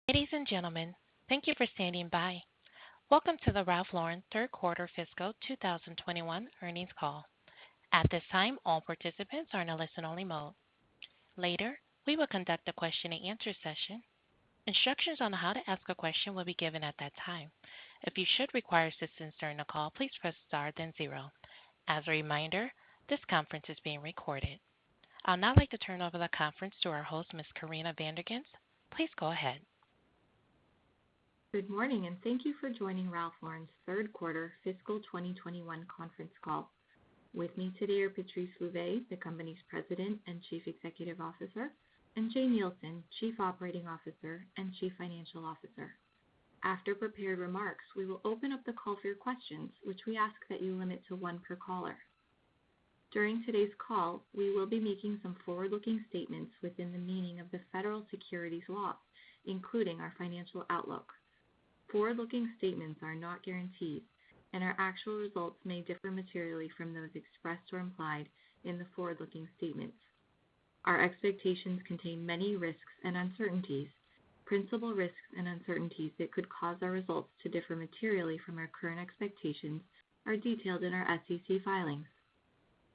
Ladies and gentlemen, thank you for standing by. Welcome to the Ralph Lauren third quarter fiscal 2021 earnings call. At this time, all participants are in a listen-only mode. Later, we will conduct a question-and-answer session. Instructions on how to ask a question will be given at that time. If you should require assistance during the call, please press star then zero. As a reminder, this conference is being recorded. I'll now like to turn over the conference to our host, Ms. Corinna Van der Ghinst. Please go ahead. Good morning, and thank you for joining Ralph Lauren's third quarter fiscal 2021 conference call. With me today are Patrice Louvet, the company's President and Chief Executive Officer, and Jane Nielsen, Chief Operating Officer and Chief Financial Officer. After prepared remarks, we will open up the call for your questions, which we ask that you limit to one per caller. During today's call, we will be making some forward-looking statements within the meaning of the federal securities law, including our financial outlook. Forward-looking statements are not guaranteed, and our actual results may differ materially from those expressed or implied in the forward-looking statements. Our expectations contain many risks and uncertainties. Principal risks and uncertainties that could cause our results to differ materially from our current expectations are detailed in our SEC filings.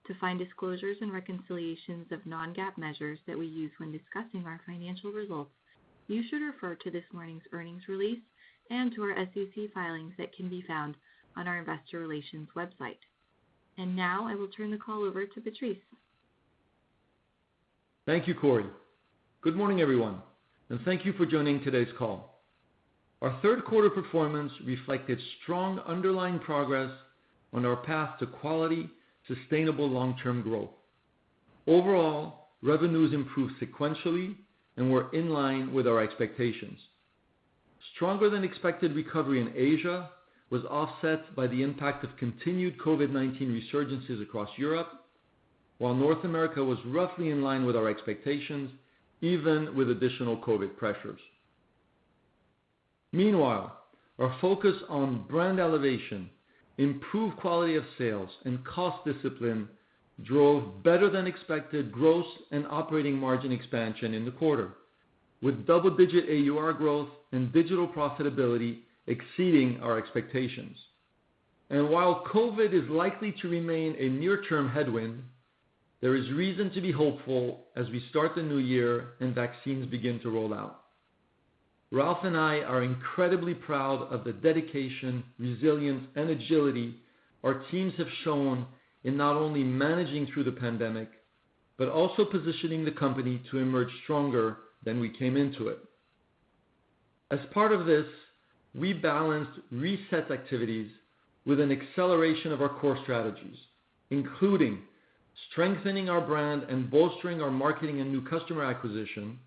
To find disclosures and reconciliations of non-GAAP measures that we use when discussing our financial results, you should refer to this morning's earnings release and to our SEC filings that can be found on our investor relations website. And now I will turn the call over to Patrice. Thank you, Corey. Good morning, everyone, and thank you for joining today's call. Our third quarter performance reflected strong underlying progress on our path to quality, sustainable long-term growth. Overall, revenues improved sequentially and were in line with our expectations. Stronger than expected recovery in Asia was offset by the impact of continued COVID-19 resurgences across Europe, while North America was roughly in line with our expectations, even with additional COVID pressures. Meanwhile, our focus on brand elevation, improved quality of sales, and cost discipline drove better than expected gross and operating margin expansion in the quarter, with double-digit AUR growth and digital profitability exceeding our expectations. And while COVID is likely to remain a near-term headwind, there is reason to be hopeful as we start the new year and vaccines begin to roll out. Ralph and I are incredibly proud of the dedication, resilience, and agility our teams have shown in not only managing through the pandemic, but also positioning the company to emerge stronger than we came into it. As part of this, we balanced reset activities with an acceleration of our core strategies, including strengthening our brand and bolstering our marketing and new customer acquisition,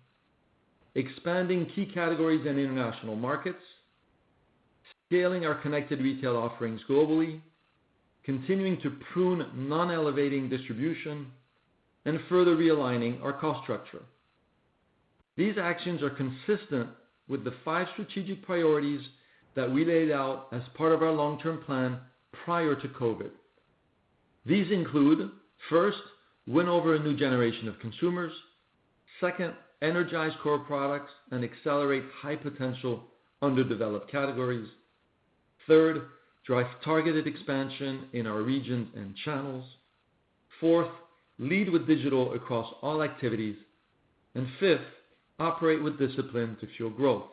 expanding key categories in international markets, scaling our connected retail offerings globally, continuing to prune non-elevating distribution, and further realigning our cost structure. These actions are consistent with the 5 strategic priorities that we laid out as part of our long-term plan prior to COVID. These include, first, win over a new generation of consumers. Second, energize core products and accelerate high-potential underdeveloped categories. Third, drive targeted expansion in our regions and channels. Fourth, lead with digital across all activities. And fifth, operate with discipline to fuel growth.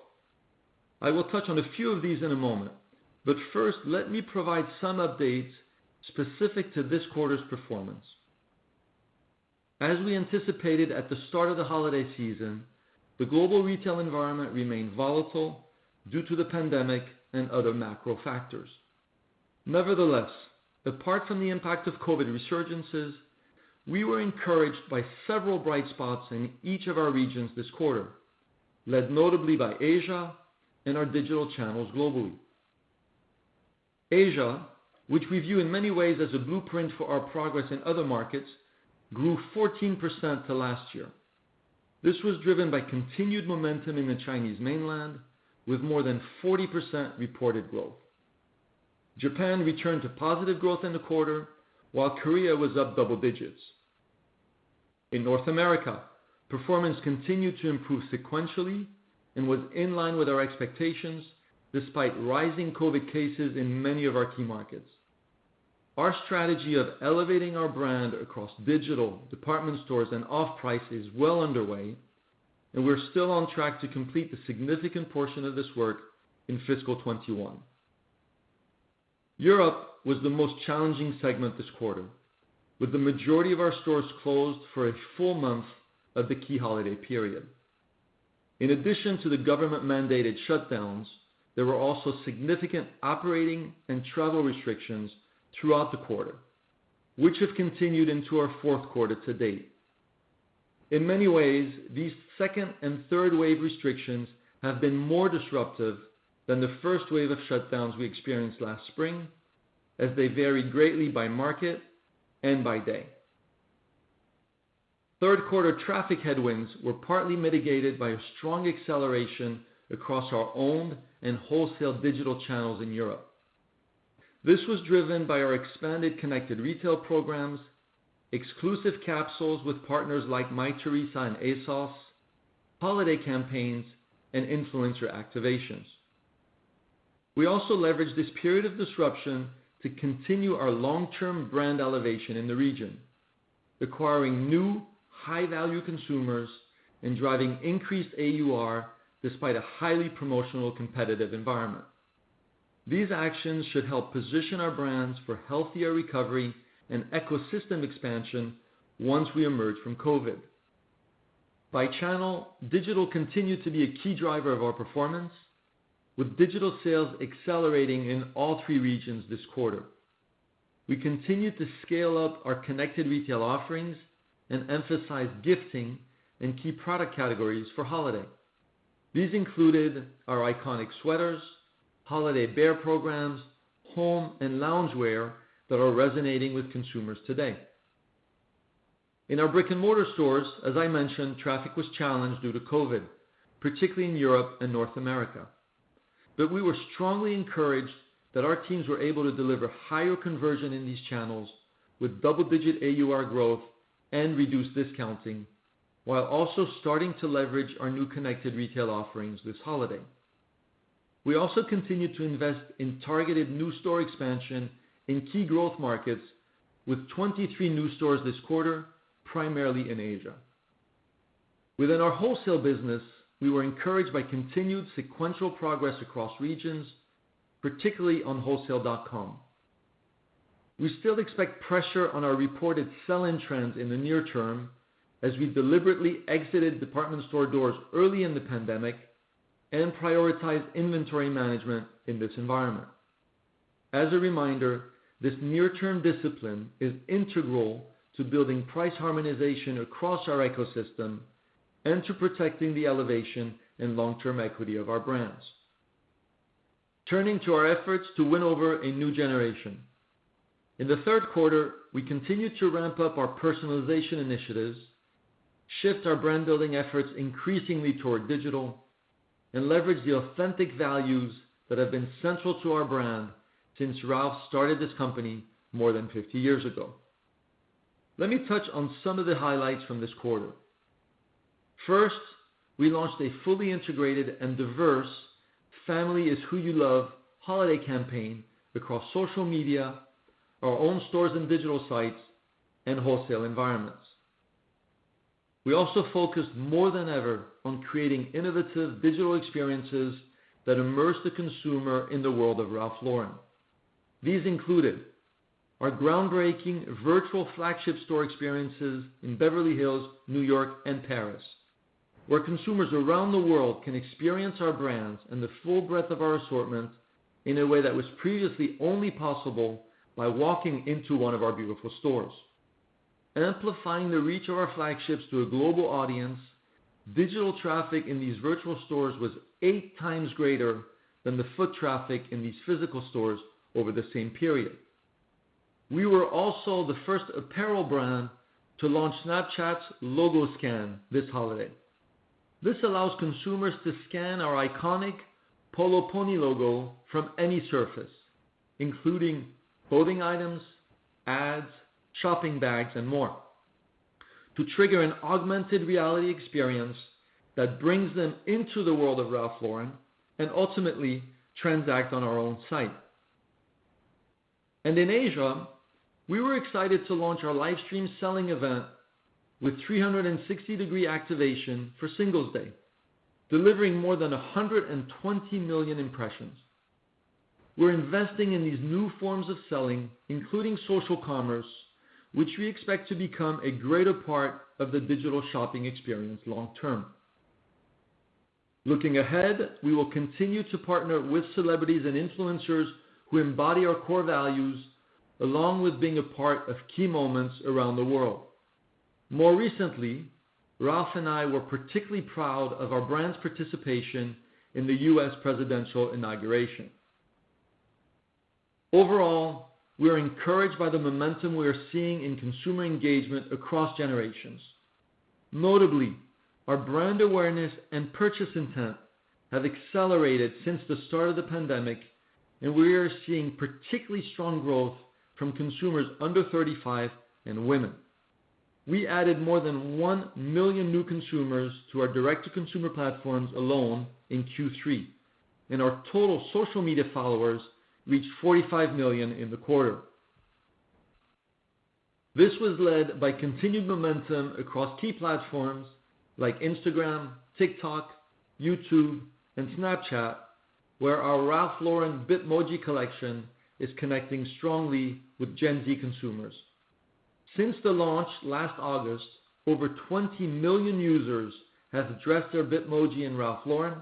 I will touch on a few of these in a moment, but first let me provide some updates specific to this quarter's performance. As we anticipated at the start of the holiday season, the global retail environment remained volatile due to the pandemic and other macro factors. Nevertheless, apart from the impact of COVID resurgences, we were encouraged by several bright spots in each of our regions this quarter, led notably by Asia and our digital channels globally. Asia, which we view in many ways as a blueprint for our progress in other markets, grew 14% to last year. This was driven by continued momentum in the Chinese mainland, with more than 40% reported growth. Japan returned to positive growth in the quarter, while Korea was up double digits. In North America, performance continued to improve sequentially, and was in line with our expectations despite rising COVID cases in many of our key markets. Our strategy of elevating our brand across digital, department stores, and off-price is well underway, and we're still on track to complete the significant portion of this work in fiscal 21. Europe was the most challenging segment this quarter, with the majority of our stores closed for a full month of the key holiday period. In addition to the government-mandated shutdowns, there were also significant operating and travel restrictions throughout the quarter, which have continued into our fourth quarter to date. In many ways, these second and third wave restrictions have been more disruptive than the first wave of shutdowns we experienced last spring, as they varied greatly by market and by day. Third quarter traffic headwinds were partly mitigated by a strong acceleration across our owned and wholesale digital channels in Europe. This was driven by our expanded connected retail programs, exclusive capsules with partners like Mytheresa and ASOS, holiday campaigns, and influencer activations. We also leveraged this period of disruption to continue our long-term brand elevation in the region, acquiring new high-value consumers and driving increased AUR despite a highly promotional competitive environment. These actions should help position our brands for healthier recovery and ecosystem expansion once we emerge from COVID. By channel, digital continued to be a key driver of our performance, with digital sales accelerating in all three regions this quarter. We continued to scale up our connected retail offerings and emphasize gifting and key product categories for holiday. These included our iconic sweaters, holiday bear programs, home and loungewear that are resonating with consumers today. In our brick and mortar stores, as I mentioned, traffic was challenged due to COVID, particularly in Europe and North America. But we were strongly encouraged that our teams were able to deliver higher conversion in these channels with double-digit AUR growth and reduced discounting, while also starting to leverage our new connected retail offerings this holiday. We also continue to invest in targeted new store expansion in key growth markets with 23 new stores this quarter, primarily in Asia. Within our wholesale business, we were encouraged by continued sequential progress across regions, particularly on wholesale.com. We still expect pressure on our reported sell-in trends in the near term as we deliberately exited department store doors early in the pandemic and prioritized inventory management in this environment. As a reminder, this near-term discipline is integral to building price harmonization across our ecosystem and to protecting the elevation and long-term equity of our brands. Turning to our efforts to win over a new generation. In the third quarter, we continued to ramp up our personalization initiatives, shift our brand building efforts increasingly toward digital, and leverage the authentic values that have been central to our brand since Ralph started this company more than 50 years ago. Let me touch on some of the highlights from this quarter. First, we launched a fully integrated and diverse Family is Who You Love holiday campaign across social media, our own stores and digital sites, and wholesale environments. We also focused more than ever on creating innovative digital experiences that immerse the consumer in the world of Ralph Lauren. These included our groundbreaking virtual flagship store experiences in Beverly Hills, New York, and Paris, where consumers around the world can experience our brands and the full breadth of our assortment in a way that was previously only possible by walking into one of our beautiful stores. Amplifying the reach of our flagships to a global audience, digital traffic in these virtual stores was 8 times greater than the foot traffic in these physical stores over the same period. We were also the first apparel brand to launch Snapchat's logo scan this holiday. This allows consumers to scan our iconic Polo Pony logo from any surface, including clothing items, ads, shopping bags, and more, to trigger an augmented reality experience that brings them into the world of Ralph Lauren and ultimately transact on our own site. And in Asia, we were excited to launch our live stream selling event with 360-degree activation for Singles Day, delivering more than 120 million impressions. We're investing in these new forms of selling, including social commerce, which we expect to become a greater part of the digital shopping experience long term. Looking ahead, we will continue to partner with celebrities and influencers who embody our core values, along with being a part of key moments around the world. More recently, Ralph and I were particularly proud of our brand's participation in the US presidential inauguration. Overall, we are encouraged by the momentum we are seeing in consumer engagement across generations. Notably, our brand awareness and purchase intent have accelerated since the start of the pandemic, and we are seeing particularly strong growth from consumers under 35 and women. We added more than 1 million new consumers to our direct-to-consumer platforms alone in Q3, and our total social media followers reached 45 million in the quarter. This was led by continued momentum across key platforms like Instagram, TikTok, YouTube, and Snapchat, where our Ralph Lauren Bitmoji collection is connecting strongly with Gen Z consumers. Since the launch last August, over 20 million users have dressed their Bitmoji in Ralph Lauren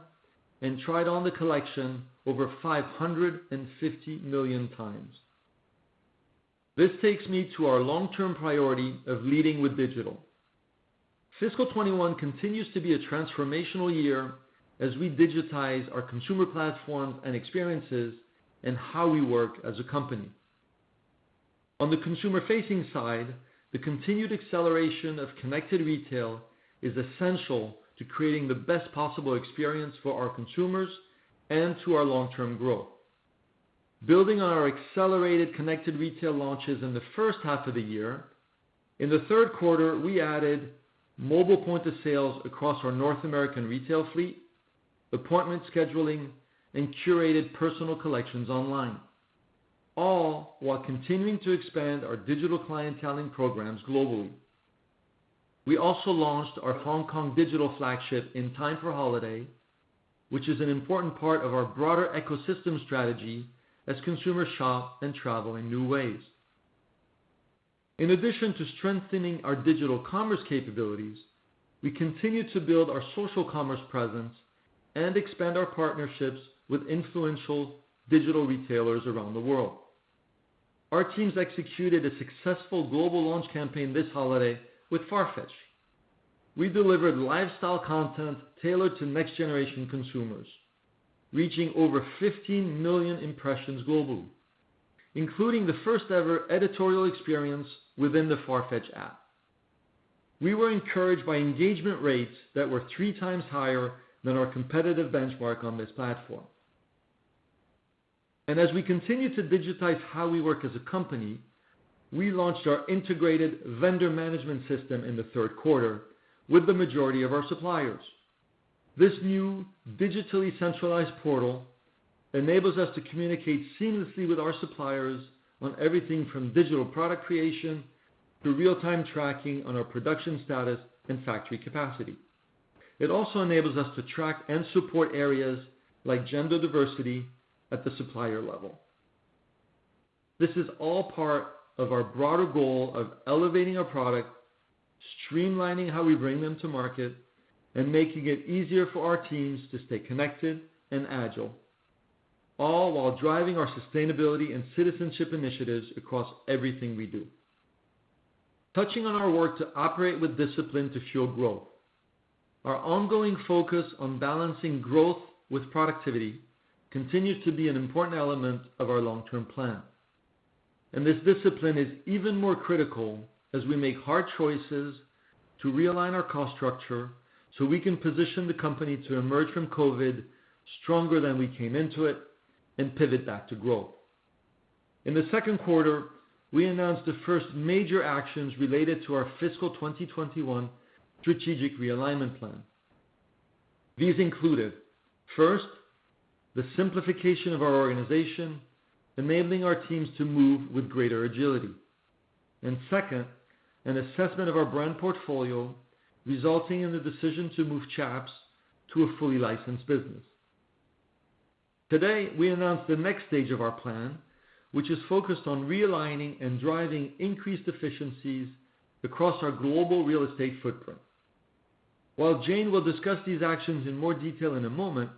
and tried on the collection over 550 million times. This takes me to our long-term priority of leading with digital. Fiscal 21 continues to be a transformational year as we digitize our consumer platforms and experiences and how we work as a company. On the consumer-facing side, the continued acceleration of connected retail is essential to creating the best possible experience for our consumers and to our long-term growth. Building on our accelerated connected retail launches in the first half of the year, in the third quarter we added mobile point of sales across our North American retail fleet, appointment scheduling, and curated personal collections online, all while continuing to expand our digital clienteling programs globally. We also launched our Hong Kong digital flagship in time for holiday, which is an important part of our broader ecosystem strategy as consumers shop and travel in new ways. In addition to strengthening our digital commerce capabilities, we continue to build our social commerce presence and expand our partnerships with influential digital retailers around the world. Our teams executed a successful global launch campaign this holiday with Farfetch. We delivered lifestyle content tailored to next generation consumers, reaching over 15 million impressions globally, including the first ever editorial experience within the Farfetch app. We were encouraged by engagement rates that were 3 times higher than our competitive benchmark on this platform. And as we continue to digitize how we work as a company, we launched our integrated vendor management system in the third quarter with the majority of our suppliers. This new digitally centralized portal enables us to communicate seamlessly with our suppliers on everything from digital product creation to real-time tracking on our production status and factory capacity. It also enables us to track and support areas like gender diversity at the supplier level. This is all part of our broader goal of elevating our product, streamlining how we bring them to market, and making it easier for our teams to stay connected and agile, all while driving our sustainability and citizenship initiatives across everything we do. Touching on our work to operate with discipline to fuel growth, our ongoing focus on balancing growth with productivity continues to be an important element of our long-term plan. And this discipline is even more critical as we make hard choices to realign our cost structure so we can position the company to emerge from COVID stronger than we came into it and pivot back to growth. In the second quarter, we announced the first major actions related to our fiscal 2021 strategic realignment plan. These included, first, the simplification of our organization, enabling our teams to move with greater agility. And second, an assessment of our brand portfolio, resulting in the decision to move Chaps to a fully licensed business. Today, we announced the next stage of our plan, which is focused on realigning and driving increased efficiencies across our global real estate footprint. While Jane will discuss these actions in more detail in a moment,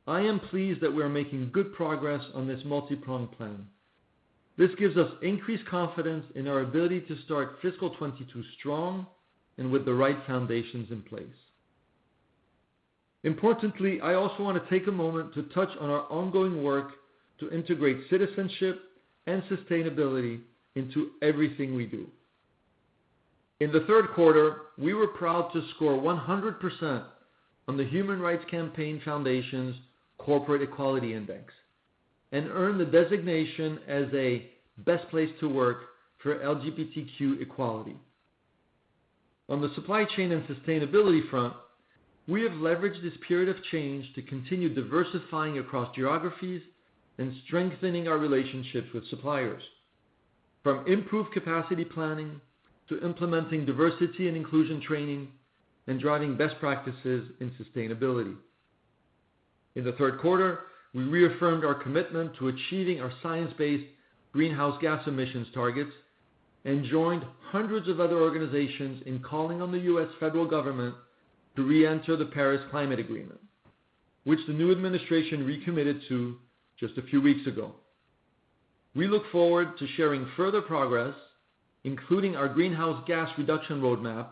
I am pleased that we are making good progress on this multi-pronged plan. This gives us increased confidence in our ability to start fiscal 22 strong and with the right foundations in place. Importantly, I also want to take a moment to touch on our ongoing work to integrate citizenship and sustainability into everything we do. In the third quarter, we were proud to score 100% on the Human Rights Campaign Foundation's Corporate Equality Index and earn the designation as a Best Place to Work for LGBTQ equality. On the supply chain and sustainability front, we have leveraged this period of change to continue diversifying across geographies and strengthening our relationships with suppliers. From improved capacity planning to implementing diversity and inclusion training and driving best practices in sustainability. In the third quarter, we reaffirmed our commitment to achieving our science-based greenhouse gas emissions targets and joined hundreds of other organizations in calling on the U.S. federal government to re-enter the Paris Climate Agreement, which the new administration recommitted to just a few weeks ago. We look forward to sharing further progress, including our greenhouse gas reduction roadmap,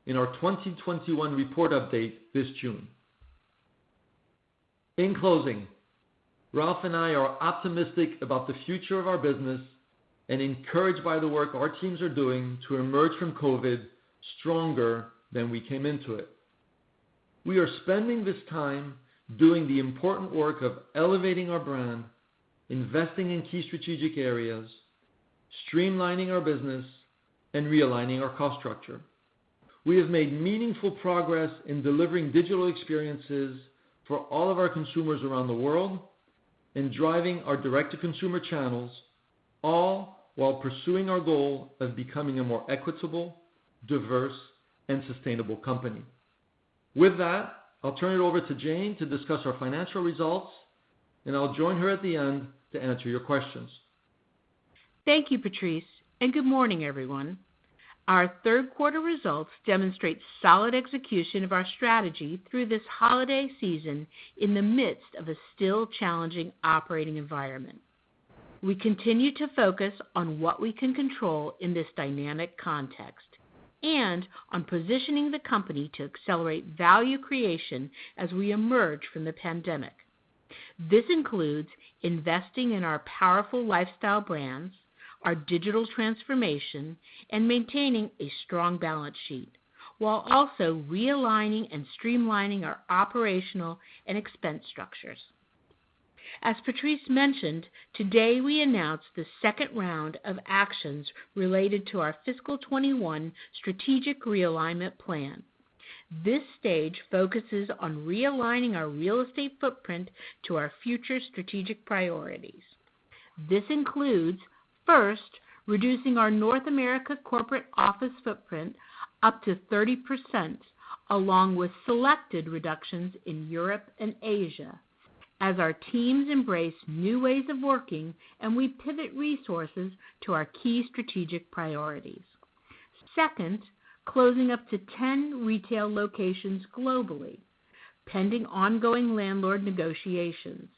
in our 2021 report update this June. In closing, Ralph and I are optimistic about the future of our business and encouraged by the work our teams are doing to emerge from COVID stronger than we came into it. We are spending this time doing the important work of elevating our brand, investing in key strategic areas, streamlining our business, and realigning our cost structure. We have made meaningful progress in delivering digital experiences for all of our consumers around the world and driving our direct-to-consumer channels, all while pursuing our goal of becoming a more equitable, diverse, and sustainable company. With that, I'll turn it over to Jane to discuss our financial results, and I'll join her at the end to answer your questions. Thank you, Patrice, and good morning, everyone. Our third quarter results demonstrate solid execution of our strategy through this holiday season in the midst of a still challenging operating environment. We continue to focus on what we can control in this dynamic context and on positioning the company to accelerate value creation as we emerge from the pandemic. This includes investing in our powerful lifestyle brands, our digital transformation, and maintaining a strong balance sheet, while also realigning and streamlining our operational and expense structures. As Patrice mentioned, today we announced the second round of actions related to our fiscal 21 strategic realignment plan. This stage focuses on realigning our real estate footprint to our future strategic priorities. This includes, first, reducing our North America corporate office footprint up to 30%, along with selected reductions in Europe and Asia, as our teams embrace new ways of working and we pivot resources to our key strategic priorities. Second, closing up to 10 retail locations globally, pending ongoing landlord negotiations.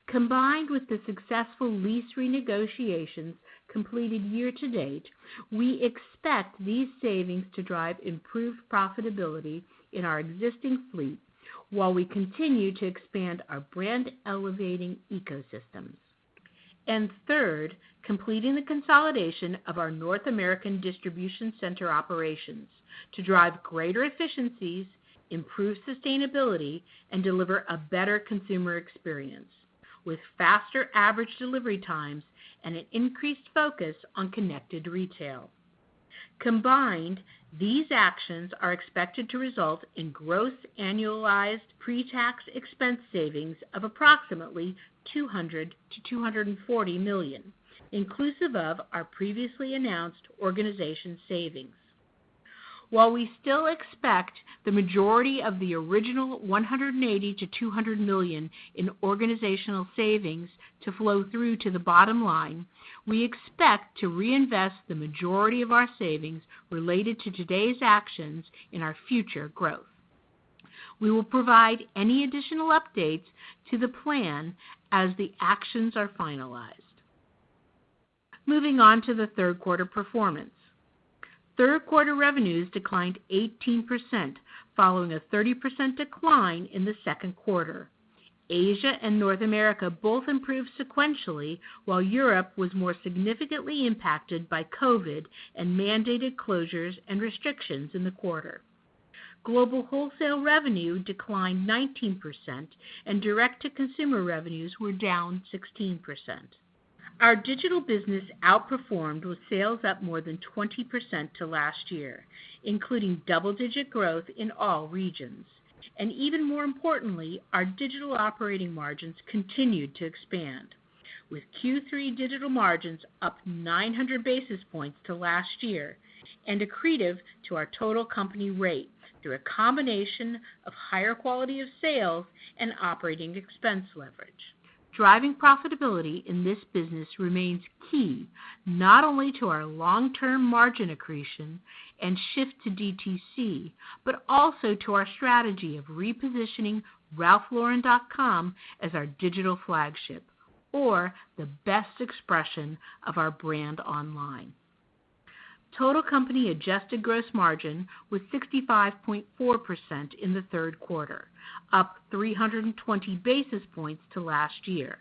Combined with the successful lease renegotiations completed year to date, we expect these savings to drive improved profitability in our existing fleet while we continue to expand our brand elevating ecosystems. And third, completing the consolidation of our North American distribution center operations to drive greater efficiencies, improve sustainability, and deliver a better consumer experience, with faster average delivery times and an increased focus on connected retail. Combined, these actions are expected to result in gross annualized pre-tax expense savings of approximately $200 to $240 million, inclusive of our previously announced organization savings. While we still expect the majority of the original $180 to $200 million in organizational savings to flow through to the bottom line, we expect to reinvest the majority of our savings related to today's actions in our future growth. We will provide any additional updates to the plan as the actions are finalized. Moving on to the third quarter performance. Third quarter revenues declined 18%, following a 30% decline in the second quarter. Asia and North America both improved sequentially, while Europe was more significantly impacted by COVID and mandated closures and restrictions in the quarter. Global wholesale revenue declined 19%, and direct-to-consumer revenues were down 16%. Our digital business outperformed with sales up more than 20% to last year, including double-digit growth in all regions. And even more importantly, our digital operating margins continued to expand, with Q3 digital margins up 900 basis points to last year and accretive to our total company rate through a combination of higher quality of sales and operating expense leverage. Driving profitability in this business remains key not only to our long-term margin accretion and shift to DTC, but also to our strategy of repositioning RalphLauren.com as our digital flagship, or the best expression of our brand online. Total company adjusted gross margin was 65.4% in the third quarter, up 320 basis points to last year.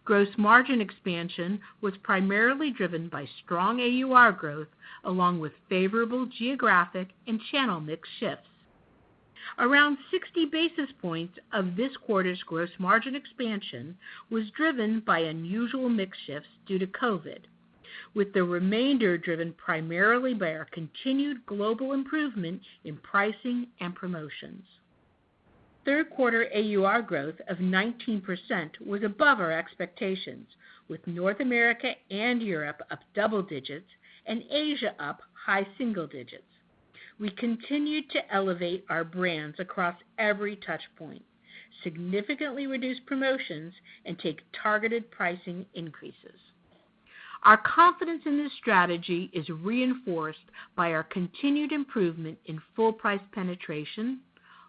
Gross margin expansion was primarily driven by strong AUR growth along with favorable geographic and channel mix shifts. Around 60 basis points of this quarter's gross margin expansion was driven by unusual mix shifts due to COVID, with the remainder driven primarily by our continued global improvement in pricing and promotions. Third quarter AUR growth of 19% was above our expectations, with North America and Europe up double digits and Asia up high single digits. We continued to elevate our brands across every touch point, significantly reduce promotions, and take targeted pricing increases. Our confidence in this strategy is reinforced by our continued improvement in full price penetration,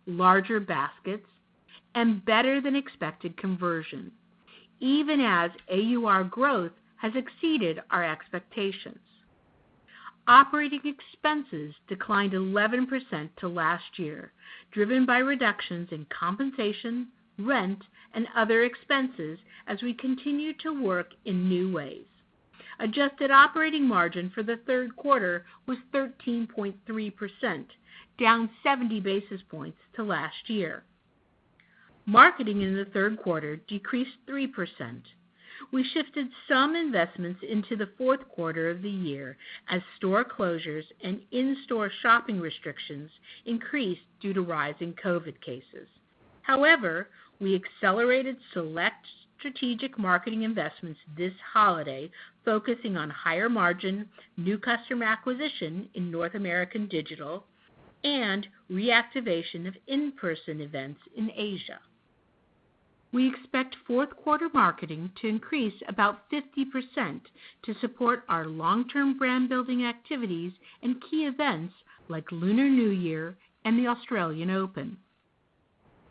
larger baskets, and better than expected conversion, even as AUR growth has exceeded our expectations. Operating expenses declined 11% to last year, driven by reductions in compensation, rent, and other expenses as we continue to work in new ways. Adjusted operating margin for the third quarter was 13.3%, down 70 basis points to last year. Marketing in the third quarter decreased 3%. We shifted some investments into the fourth quarter of the year as store closures and in-store shopping restrictions increased due to rising COVID cases. However, we accelerated select strategic marketing investments this holiday, focusing on higher margin, new customer acquisition in North American digital, and reactivation of in-person events in Asia. We expect fourth quarter marketing to increase about 50% to support our long-term brand building activities and key events like Lunar New Year and the Australian Open.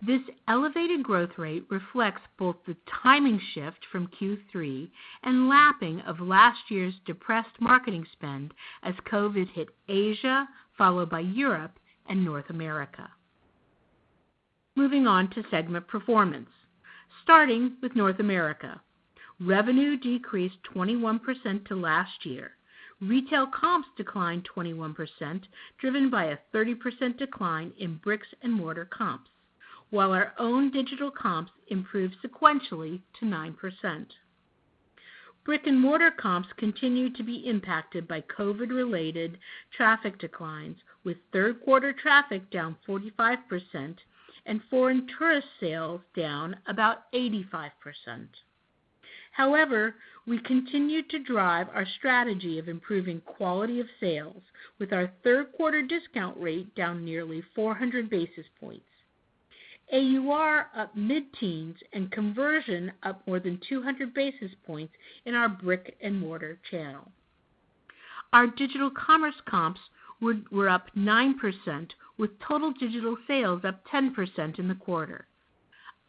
This elevated growth rate reflects both the timing shift from Q3 and lapping of last year's depressed marketing spend as COVID hit Asia, followed by Europe and North America. Moving on to segment performance. Starting with North America, revenue decreased 21% to last year. Retail comps declined 21%, driven by a 30% decline in bricks and mortar comps, while our own digital comps improved sequentially to 9%. Brick-and-mortar comps continue to be impacted by COVID-related traffic declines, with third-quarter traffic down 45% and foreign tourist sales down about 85%. However, we continue to drive our strategy of improving quality of sales, with our third-quarter discount rate down nearly 400 basis points. AUR up mid-teens and conversion up more than 200 basis points in our brick-and-mortar channel. Our digital commerce comps were up 9%, with total digital sales up 10% in the quarter.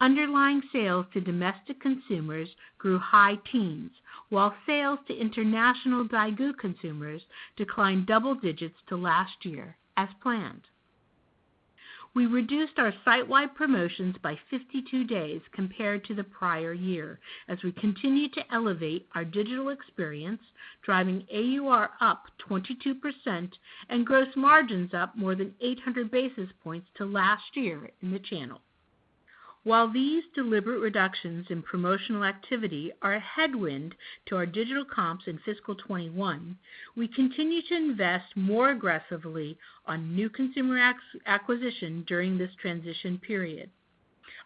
Underlying sales to domestic consumers grew high teens, while sales to international Daigou consumers declined double digits to last year, as planned. We reduced our site-wide promotions by 52 days compared to the prior year as we continue to elevate our digital experience, driving AUR up 22% and gross margins up more than 800 basis points to last year in the channel. While these deliberate reductions in promotional activity are a headwind to our digital comps in fiscal 21, we continue to invest more aggressively on new consumer acquisition during this transition period.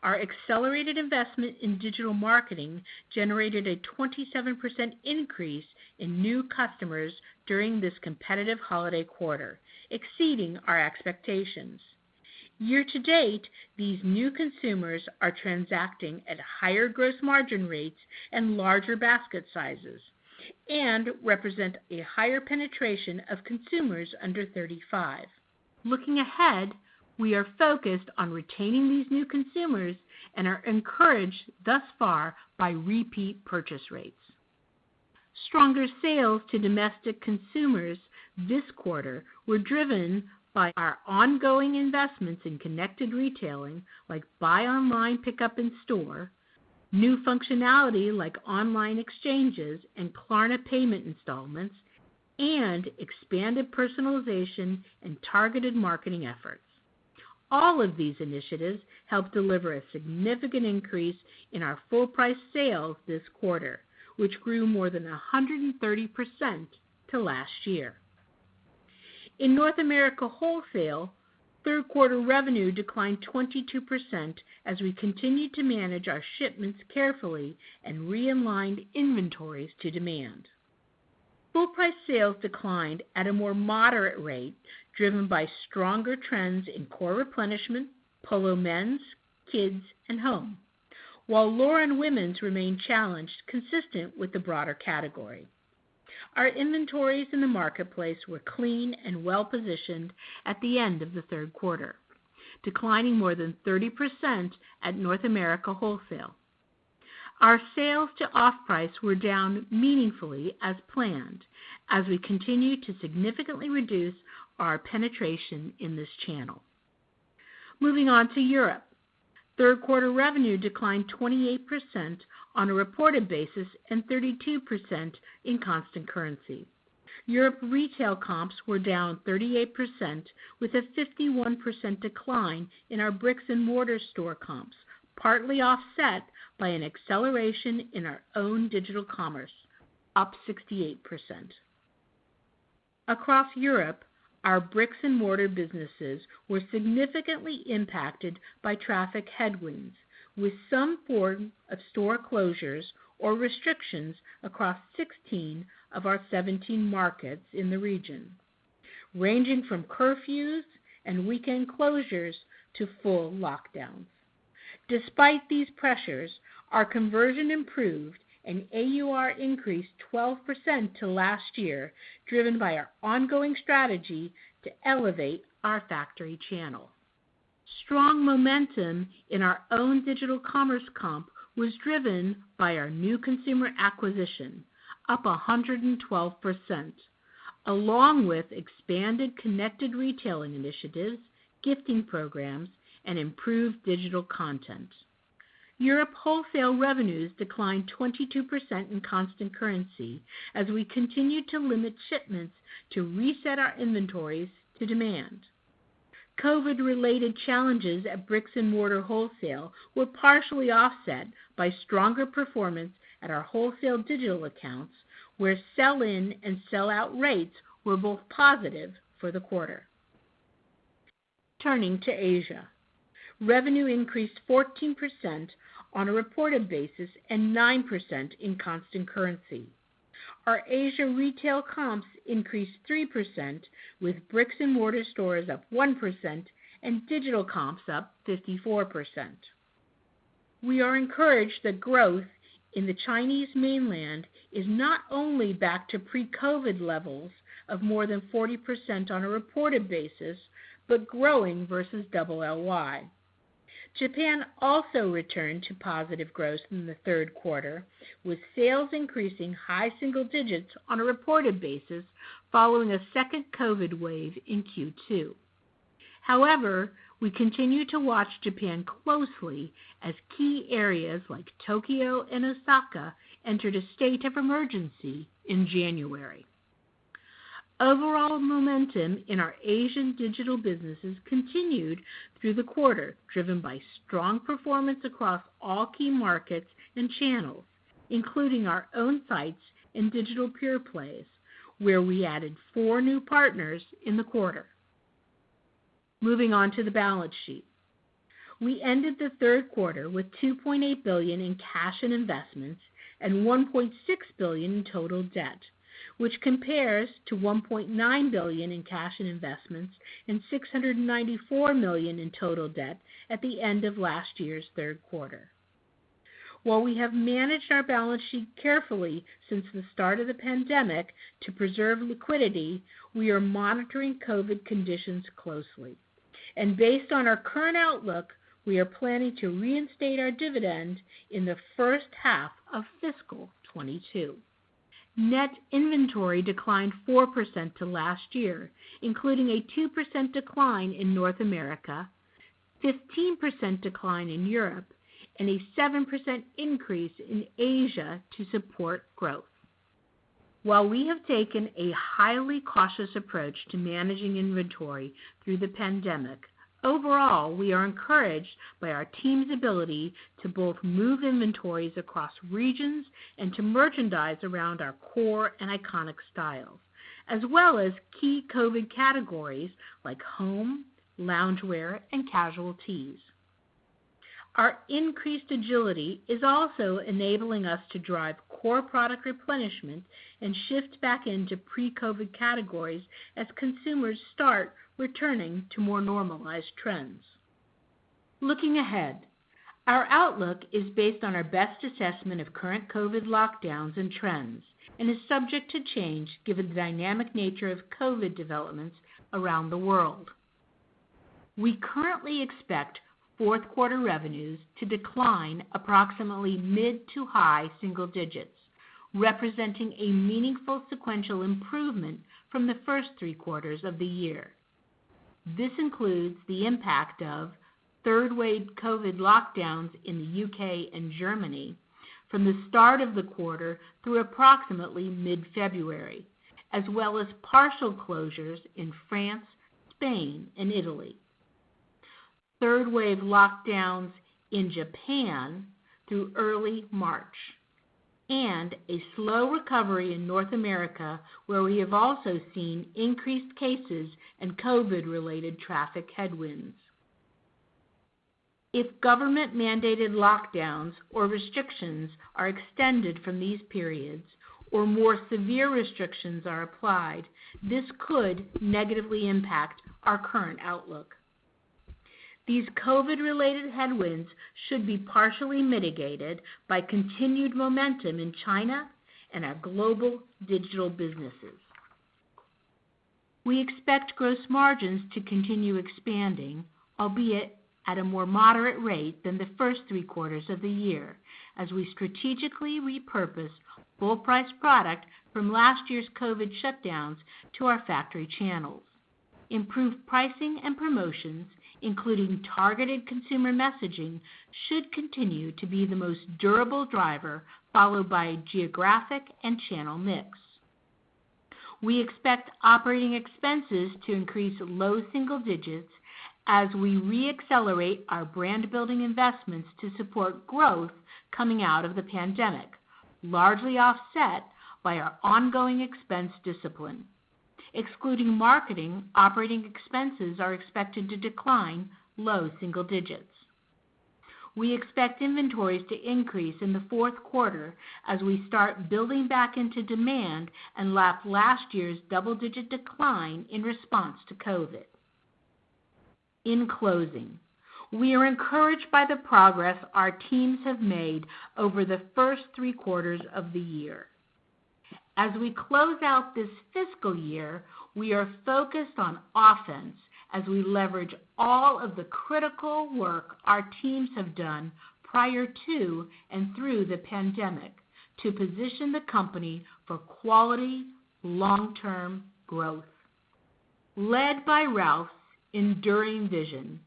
Our accelerated investment in digital marketing generated a 27% increase in new customers during this competitive holiday quarter, exceeding our expectations. Year to date, these new consumers are transacting at higher gross margin rates and larger basket sizes, and represent a higher penetration of consumers under 35. Looking ahead, we are focused on retaining these new consumers and are encouraged thus far by repeat purchase rates. Stronger sales to domestic consumers this quarter were driven by our ongoing investments in connected retailing like buy online, pick up in store, new functionality like online exchanges and Klarna payment installments, and expanded personalization and targeted marketing efforts. All of these initiatives helped deliver a significant increase in our full price sales this quarter, which grew more than 130% to last year. In North America wholesale, third quarter revenue declined 22% as we continued to manage our shipments carefully and realigned inventories to demand. Full price sales declined at a more moderate rate, driven by stronger trends in core replenishment, Polo men's, kids, and home, while Lauren women's remained challenged, consistent with the broader category. Our inventories in the marketplace were clean and well-positioned at the end of the third quarter, declining more than 30% at North America wholesale. Our sales to off-price were down meaningfully as planned, as we continue to significantly reduce our penetration in this channel. Moving on to Europe. Third quarter revenue declined 28% on a reported basis and 32% in constant currency. Europe retail comps were down 38%, with a 51% decline in our bricks and mortar store comps, partly offset by an acceleration in our own digital commerce, up 68%. Across Europe, our bricks and mortar businesses were significantly impacted by traffic headwinds, with some form of store closures or restrictions across 16 of our 17 markets in the region, ranging from curfews and weekend closures to full lockdowns. Despite these pressures, our conversion improved and AUR increased 12% to last year, driven by our ongoing strategy to elevate our factory channel. Strong momentum in our own digital commerce comp was driven by our new consumer acquisition, up 112%, along with expanded connected retailing initiatives, gifting programs, and improved digital content. Europe wholesale revenues declined 22% in constant currency as we continued to limit shipments to reset our inventories to demand. COVID-related challenges at bricks and mortar wholesale were partially offset by stronger performance at our wholesale digital accounts, where sell-in and sell-out rates were both positive for the quarter. Turning to Asia, revenue increased 14% on a reported basis and 9% in constant currency. Our Asia retail comps increased 3%, with bricks and mortar stores up 1% and digital comps up 54%. We are encouraged that growth in the Chinese mainland is not only back to pre-COVID levels of more than 40% on a reported basis, but growing versus LLY. Japan also returned to positive growth in the third quarter, with sales increasing high single digits on a reported basis following a second COVID wave in Q2. However, we continue to watch Japan closely as key areas like Tokyo and Osaka entered a state of emergency in January. Overall momentum in our Asian digital businesses continued through the quarter, driven by strong performance across all key markets and channels, including our own sites and digital pure plays, where we added 4 new partners in the quarter. Moving on to the balance sheet. We ended the third quarter with $2.8 billion in cash and investments and $1.6 billion in total debt, which compares to $1.9 billion in cash and investments and $694 million in total debt at the end of last year's third quarter. While we have managed our balance sheet carefully since the start of the pandemic to preserve liquidity, we are monitoring COVID conditions closely. And based on our current outlook, we are planning to reinstate our dividend in the first half of fiscal 22. Net inventory declined 4% to last year, including a 2% decline in North America, 15% decline in Europe, and a 7% increase in Asia to support growth. While we have taken a highly cautious approach to managing inventory through the pandemic, overall, we are encouraged by our team's ability to both move inventories across regions and to merchandise around our core and iconic styles, as well as key COVID categories like home, loungewear, and casual tees. Our increased agility is also enabling us to drive core product replenishment and shift back into pre-COVID categories as consumers start returning to more normalized trends. Looking ahead, our outlook is based on our best assessment of current COVID lockdowns and trends and is subject to change given the dynamic nature of COVID developments around the world. We currently expect fourth quarter revenues to decline approximately mid to high single digits, representing a meaningful sequential improvement from the first 3 quarters of the year. This includes the impact of third wave COVID lockdowns in the UK and Germany from the start of the quarter through approximately mid-February, as well as partial closures in France, Spain, and Italy. Third wave lockdowns in Japan through early March, and a slow recovery in North America, where we have also seen increased cases and COVID-related traffic headwinds. If government-mandated lockdowns or restrictions are extended from these periods, or more severe restrictions are applied, this could negatively impact our current outlook. These COVID-related headwinds should be partially mitigated by continued momentum in China and our global digital businesses. We expect gross margins to continue expanding, albeit at a more moderate rate than the first 3 quarters of the year, as we strategically repurpose full-price product from last year's COVID shutdowns to our factory channels. Improved pricing and promotions, including targeted consumer messaging, should continue to be the most durable driver, followed by geographic and channel mix. We expect operating expenses to increase low single digits as we re-accelerate our brand building investments to support growth coming out of the pandemic, largely offset by our ongoing expense discipline. Excluding marketing, operating expenses are expected to decline low single digits. We expect inventories to increase in the fourth quarter as we start building back into demand and lap last year's double-digit decline in response to COVID. In closing, we are encouraged by the progress our teams have made over the first 3 quarters of the year. As we close out this fiscal year, we are focused on offense as we leverage all of the critical work our teams have done prior to and through the pandemic to position the company for quality, long-term growth. Led by Ralph's enduring vision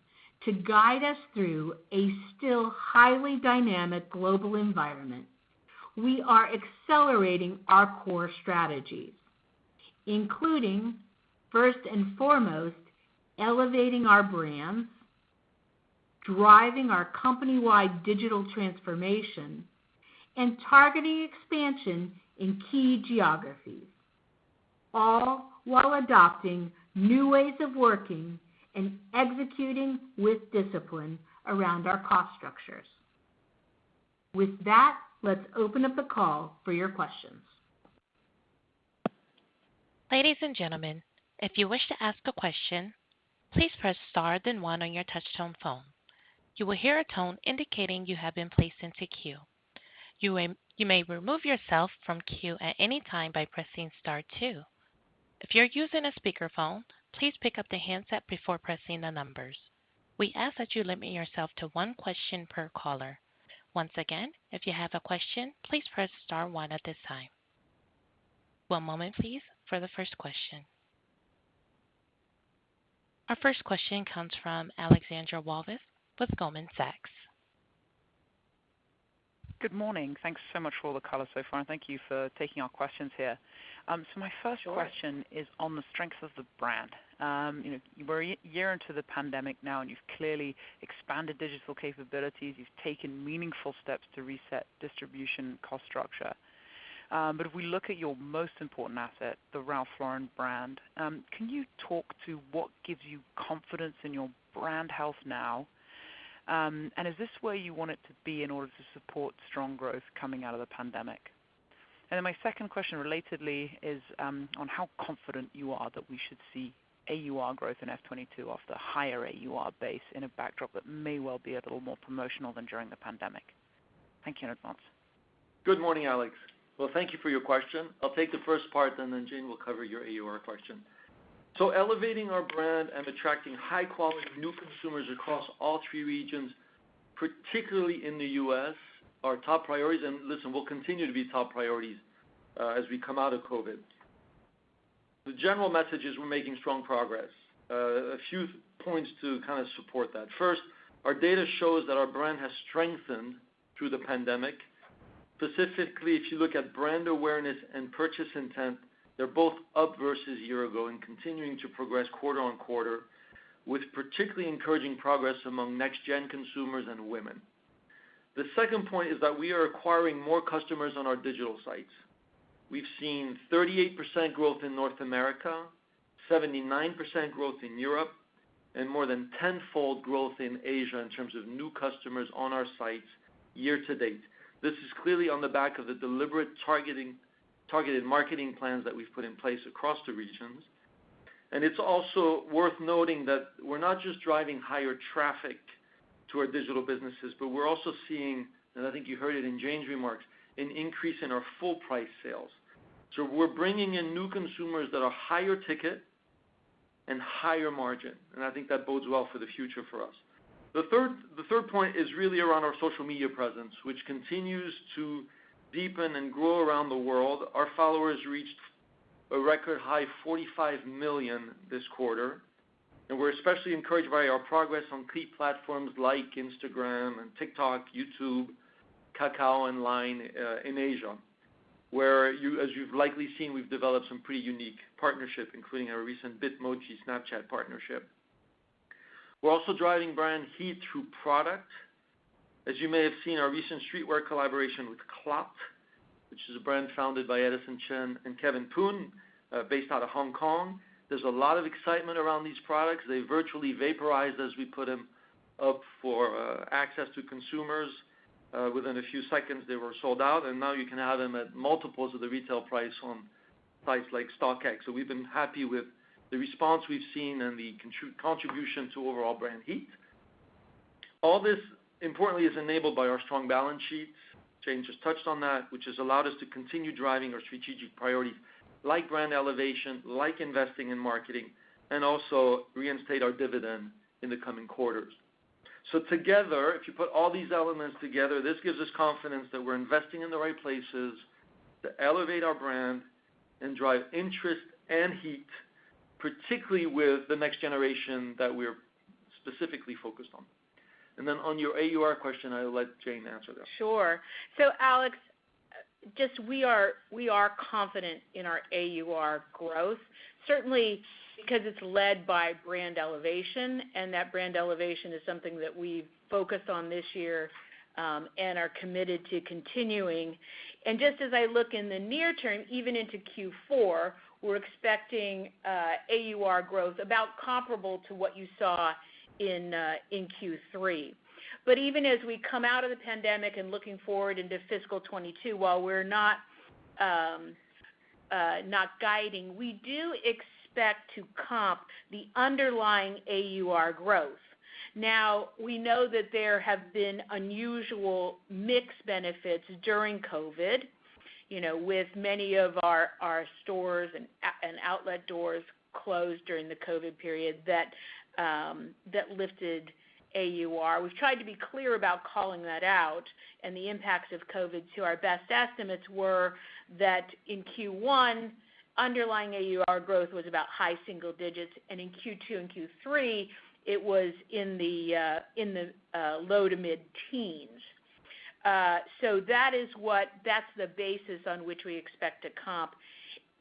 to guide us through a still highly dynamic global environment, we are accelerating our core strategies, including, first and foremost, elevating our brands, driving our company-wide digital transformation, and targeting expansion in key geographies, all while adopting new ways of working and executing with discipline around our cost structures. With that, let's open up the call for your questions. Ladies and gentlemen, if you wish to ask a question, please press star then 1 on your touch-tone phone. You will hear a tone indicating you have been placed into queue. You may remove yourself from queue at any time by pressing star 2. If you're using a speakerphone, please pick up the handset before pressing the numbers. We ask that you limit yourself to 1 question per caller. Once again, if you have a question, please press star 1 at this time. 1 moment, please, for the first question. Our first question comes from Alexandra Walvis with Goldman Sachs. Good morning. Thanks so much for all the color so far, and thank you for taking our questions here. So my first question is on the strength of the brand. We're a year into the pandemic now, and you've clearly expanded digital capabilities. You've taken meaningful steps to reset distribution cost structure. But if we look at your most important asset, the Ralph Lauren brand, can you talk to what gives you confidence in your brand health now? And is this where you want it to be in order to support strong growth coming out of the pandemic? And then my second question relatedly is on how confident you are that we should see AUR growth in F22 off the higher AUR base in a backdrop that may well be a little more promotional than during the pandemic. Thank you in advance. Good morning, Alex. Well, thank you for your question. I'll take the first part, and then Jane will cover your AUR question. So elevating our brand and attracting high-quality new consumers across all 3 regions, particularly in the U.S., are top priorities. And listen, will continue to be top priorities as we come out of COVID. The general message is we're making strong progress. A few points to kind of support that. First, our data shows that our brand has strengthened through the pandemic. Specifically, if you look at brand awareness and purchase intent, they're both up versus a year ago and continuing to progress quarter on quarter, with particularly encouraging progress among next-gen consumers and women. The second point is that we are acquiring more customers on our digital sites. We've seen 38% growth in North America, 79% growth in Europe, and more than tenfold growth in Asia in terms of new customers on our sites year to date. This is clearly on the back of the deliberate targeted marketing plans that we've put in place across the regions. And it's also worth noting that we're not just driving higher traffic to our digital businesses, but we're also seeing, and I think you heard it in Jane's remarks, an increase in our full price sales. So we're bringing in new consumers that are higher ticket and higher margin, and I think that bodes well for the future for us. The third point is really around our social media presence, which continues to deepen and grow around the world. Our followers reached a record high 45 million this quarter, and we're especially encouraged by our progress on key platforms like Instagram and TikTok, YouTube, Kakao, and Line in Asia, where, as you've likely seen, we've developed some pretty unique partnership, including our recent Bitmoji Snapchat partnership. We're also driving brand heat through product. As you may have seen, our recent streetwear collaboration with Clot which is a brand founded by Edison Chen and Kevin Poon, based out of Hong Kong. There's a lot of excitement around these products. They virtually vaporized as we put them up for access to consumers. Within a few seconds, they were sold out, and now you can have them at multiples of the retail price on sites like StockX. So we've been happy with the response we've seen and the contribution to overall brand heat. All this, importantly, is enabled by our strong balance sheets. Jane just touched on that, which has allowed us to continue driving our strategic priorities like brand elevation, like investing in marketing, and also reinstate our dividend in the coming quarters. So together, if you put all these elements together, this gives us confidence that we're investing in the right places to elevate our brand and drive interest and heat, particularly with the next generation that we're specifically focused on. And then on your AUR question, I'll let Jane answer that. Sure. So Alex, we are confident in our AUR growth, certainly because it's led by brand elevation, and that brand elevation is something that we've focused on this year and are committed to continuing. And just as I look in the near term, even into Q4, we're expecting AUR growth about comparable to what you saw in Q3. But even as we come out of the pandemic and looking forward into fiscal 22, while we're not guiding, we do expect to comp the underlying AUR growth. Now, we know that there have been unusual mix benefits during COVID, with many of our stores and outlet doors closed during the COVID period that lifted AUR. We've tried to be clear about calling that out and the impacts of COVID. So our best estimates were that in Q1, underlying AUR growth was about high single digits, and in Q2 and Q3, it was in the low to mid teens. So that's the basis on which we expect to comp.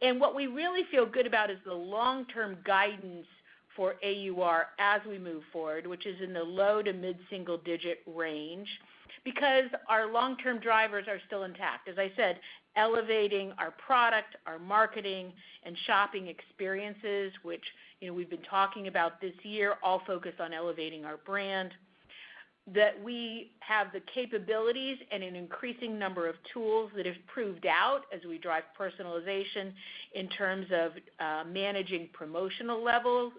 And what we really feel good about is the long-term guidance for AUR as we move forward, which is in the low to mid-single digit range, because our long-term drivers are still intact. As I said, elevating our product, our marketing, and shopping experiences, which we've been talking about this year, all focused on elevating our brand. That we have the capabilities and an increasing number of tools that have proved out as we drive personalization in terms of managing promotional levels,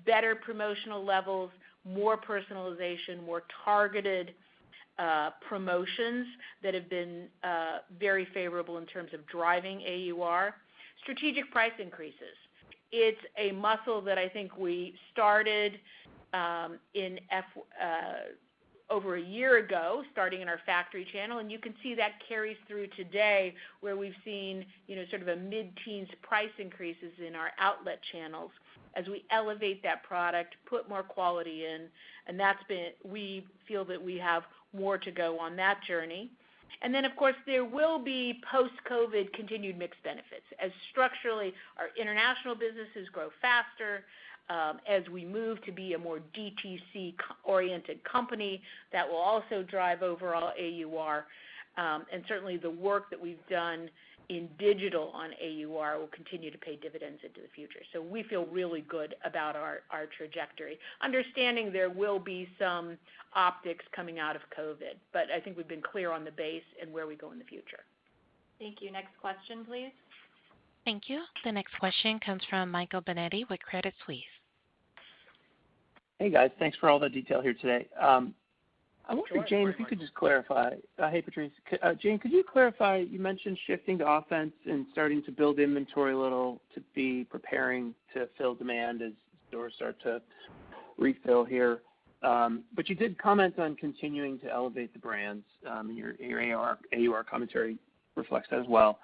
better promotional levels, more personalization, more targeted promotions that have been very favorable in terms of driving AUR. Strategic price increases. It's a muscle that I think we started over a year ago, starting in our factory channel, and you can see that carries through today, where we've seen sort of a mid-teens price increases in our outlet channels as we elevate that product, put more quality in, and we feel that we have more to go on that journey. And then, of course, there will be post-COVID continued mixed benefits as structurally our international businesses grow faster. As we move to be a more DTC-oriented company, that will also drive overall AUR. And certainly the work that we've done in digital on AUR will continue to pay dividends into the future. So we feel really good about our trajectory, understanding there will be some optics coming out of COVID. But I think we've been clear on the base and where we go in the future. Thank you. Next question, please. Thank you. The next question comes from Michael Binetti with Credit Suisse. Hey, guys. Thanks for all the detail here today. I wonder, Jane, if you could just clarify. Hey, Patrice. Jane, could you clarify, you mentioned shifting to offense and starting to build inventory a little to be preparing to fill demand as stores start to refill here. But you did comment on continuing to elevate the brands. Your AUR commentary reflects that as well.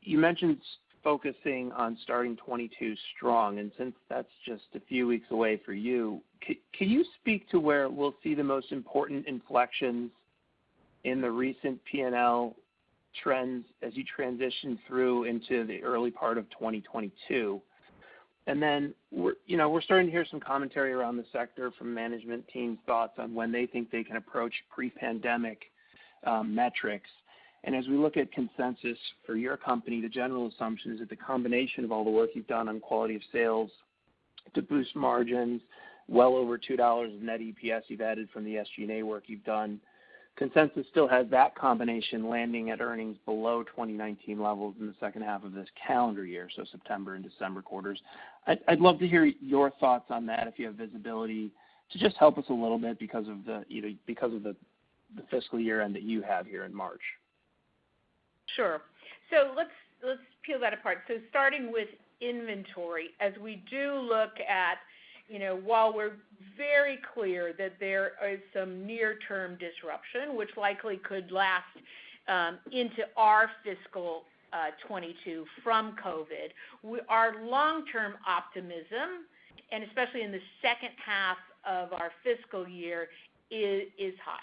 You mentioned focusing on starting 22 strong, and since that's just a few weeks away for you, can you speak to where we'll see the most important inflections in the recent P&L trends as you transition through into the early part of 2022? And then we're starting to hear some commentary around the sector from management teams' thoughts on when they think they can approach pre-pandemic metrics. And as we look at consensus for your company, the general assumption is that the combination of all the work you've done on quality of sales to boost margins, well over $2 of net EPS you've added from the SG&A work you've done, consensus still has that combination landing at earnings below 2019 levels in the second half of this calendar year, so September and December quarters. I'd love to hear your thoughts on that if you have visibility to just help us a little bit because of the fiscal year end that you have here in March. Sure. So let's peel that apart. So starting with inventory, as we do look at, while we're very clear that there is some near-term disruption, which likely could last into our fiscal 22 from COVID, our long-term optimism, and especially in the second half of our fiscal year, is high.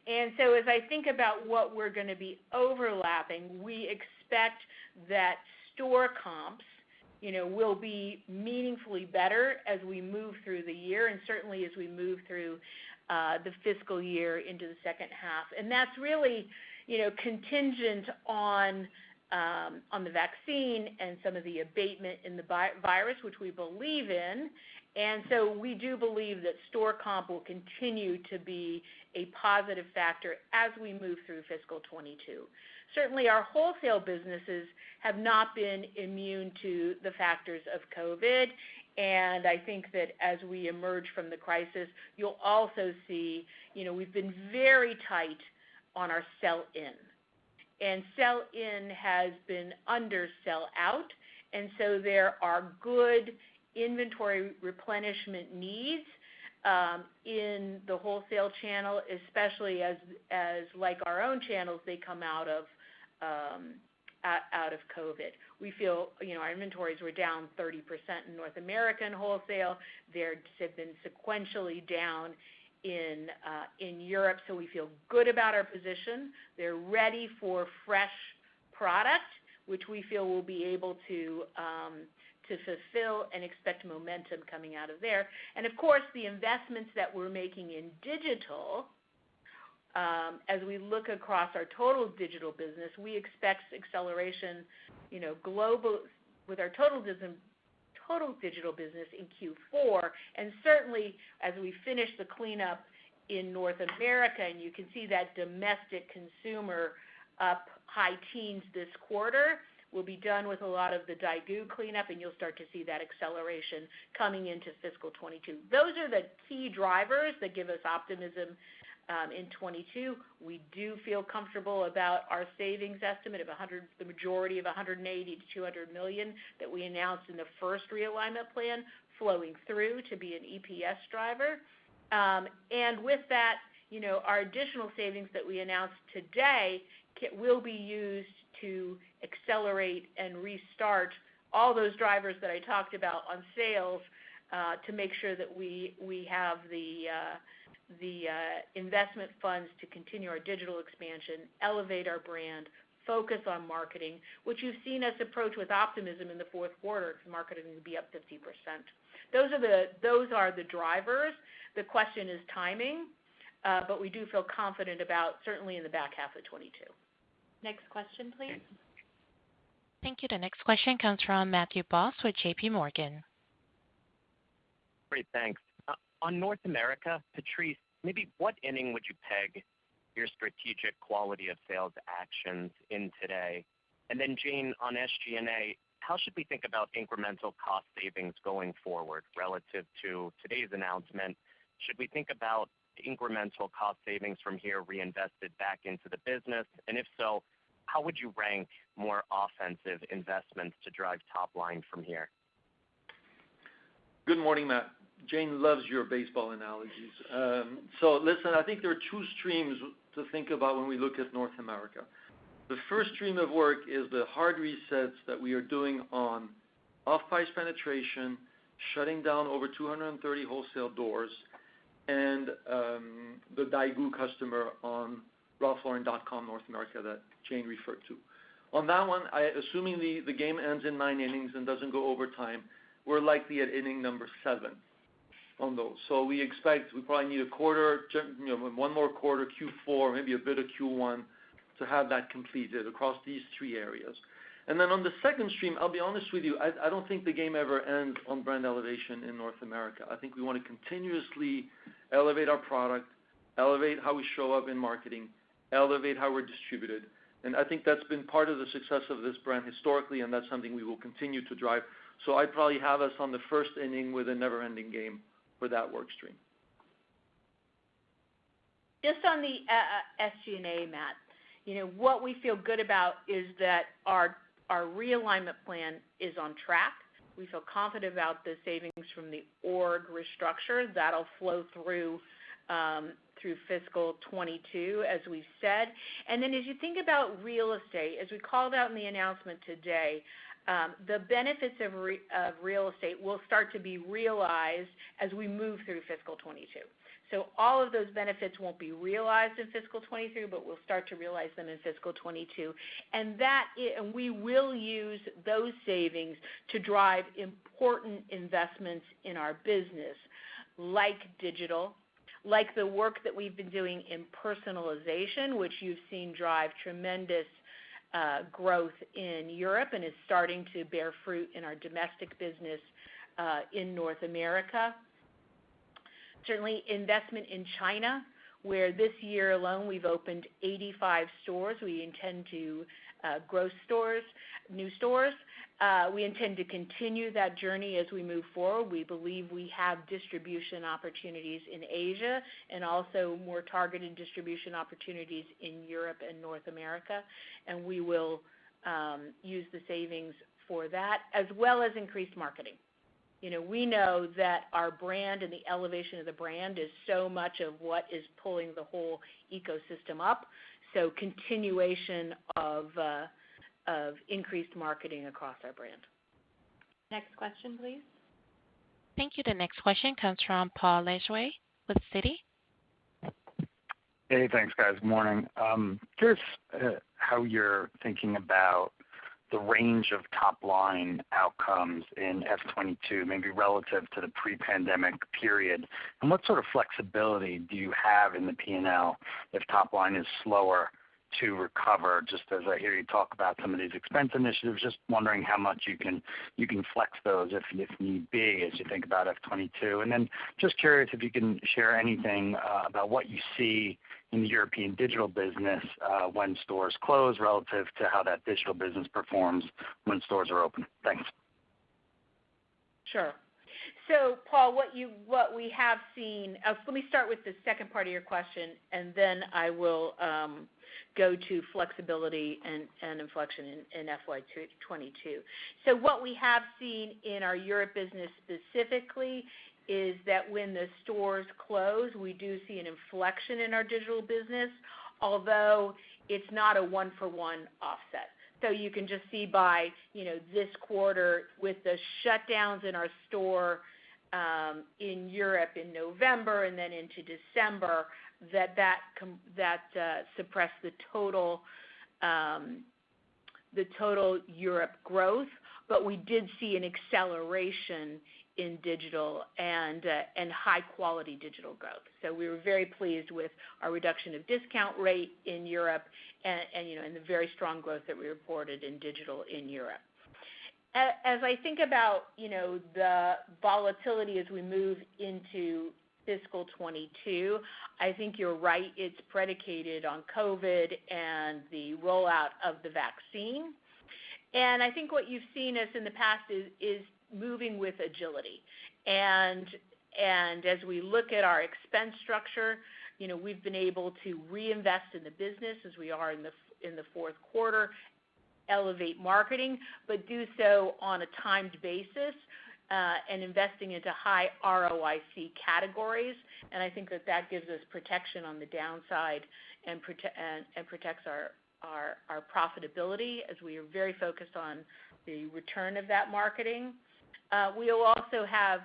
And so as I think about what we're going to be overlapping, we expect that store comps, will be meaningfully better as we move through the year, and certainly as we move through the fiscal year into the second half. And that's really, contingent on the vaccine and some of the abatement in the virus, which we believe in. And so we do believe that store comp will continue to be a positive factor as we move through fiscal 22. Certainly our wholesale businesses have not been immune to the factors of COVID, and I think that as we emerge from the crisis, you'll also see, we've been very tight on our sell-in. And sell-in has been under sell-out, and so there are good inventory replenishment needs in the wholesale channel, especially as like our own channels, they come out of COVID. We feel, our inventories were down 30% in North American wholesale. They've been sequentially down in Europe, so we feel good about our position. They're ready for fresh product, which we feel will be able to fulfill and expect momentum coming out of there. And of course, the investments that we're making in digital, as we look across our total digital business, we expect acceleration, global with our total digital business in Q4, and certainly as we finish the cleanup in North America, and you can see that domestic consumer up high teens this quarter. We'll be done with a lot of the Daigou cleanup, and you'll start to see that acceleration coming into fiscal 22. Those are the key drivers that give us optimism in 22. We do feel comfortable about our savings estimate of the majority of 180 to 200 million that we announced in the first realignment plan flowing through to be an EPS driver. And with that, our additional savings that we announced today will be used to accelerate and restart all those drivers that I talked about on sales to make sure that we have the investment funds to continue our digital expansion, elevate our brand, focus on marketing, which you've seen us approach with optimism in the fourth quarter. Marketing will be up 50%. Those are the drivers. The question is timing, but we do feel confident about certainly in the back half of 22. Next question, please. Thank you. The next question comes from Matthew Boss with J.P. Morgan. Great, thanks. On North America, Patrice, maybe what inning would you peg your strategic quality of sales actions in today? And then Jane, on SG&A, how should we think about incremental cost savings going forward relative to today's announcement? Should we think about incremental cost savings from here reinvested back into the business? And if so, how would you rank more offensive investments to drive top line from here? Good morning, Matt. Jane loves your baseball analogies. So listen, I think there are two streams to think about when we look at North America. The first stream of work is the hard resets that we are doing on off-price penetration, shutting down over 230 wholesale doors, and the Daigou customer on RalphLauren.com North America that Jane referred to. On that one, assuming the game ends in 9 innings and doesn't go overtime, we're likely at inning number 7 on those. So we expect we probably need a quarter, one more quarter, Q4, maybe a bit of Q1 to have that completed across these three areas. And then on the second stream, I'll be honest with you, I don't think the game ever ends on brand elevation in North America. I think we want to continuously elevate our product, elevate how we show up in marketing, elevate how we're distributed. And I think that's been part of the success of this brand historically, and that's something we will continue to drive. So I'd probably have us on the first inning with a never-ending game for that work stream. Just on the SG&A, Matt, what we feel good about is that our realignment plan is on track. We feel confident about the savings from the org restructure. That'll flow through fiscal 22, as we've said. And then as you think about real estate, as we called out in the announcement today, the benefits of real estate will start to be realized as we move through fiscal 22. So all of those benefits won't be realized in fiscal 23, but we'll start to realize them in fiscal 22. And we will use those savings to drive important investments in our business, like digital, like the work that we've been doing in personalization, which you've seen drive tremendous growth in Europe and is starting to bear fruit in our domestic business in North America. Certainly investment in China, where this year alone we've opened 85 stores. We intend to grow new stores. We intend to continue that journey as we move forward. We believe we have distribution opportunities in Asia and also more targeted distribution opportunities in Europe and North America, and we will use the savings for that, as well as increased marketing. We know that our brand and the elevation of the brand is so much of what is pulling the whole ecosystem up. So continuation of increased marketing across our brand. Next question, please. Thank you. The next question comes from Paul Lejuez with Citi. Hey, thanks, guys. Good morning. Curious how you're thinking about the range of top-line outcomes in F22, maybe relative to the pre-pandemic period, and what sort of flexibility do you have in the P&L if top-line is slower to recover? Just as I hear you talk about some of these expense initiatives, just wondering how much you can flex those if need be as you think about F22. And then just curious if you can share anything about what you see in the European digital business when stores close relative to how that digital business performs when stores are open. Thanks. Sure. So, Paul, what we have seen, let me start with the second part of your question, and then I will go to flexibility and inflection in FY22. So what we have seen in our Europe business specifically is that when the stores close, we do see an inflection in our digital business, although it's not a one-for-one offset. So you can just see by, this quarter with the shutdowns in our store in Europe in November and then into December, that suppressed the total Europe growth, but we did see an acceleration in digital and high quality digital growth. So we were very pleased with our reduction of discount rate in Europe and the very strong growth that we reported in digital in Europe. As I think about, the volatility as we move into fiscal 22, I think you're right. It's predicated on COVID and the rollout of the vaccine. And I think what you've seen us in the past is moving with agility. And as we look at our expense structure, we've been able to reinvest in the business as we are in the fourth quarter, elevate marketing, but do so on a timed basis and investing into high ROIC categories. And I think that gives us protection on the downside and protects our profitability as we are very focused on the return of that marketing. We will also have,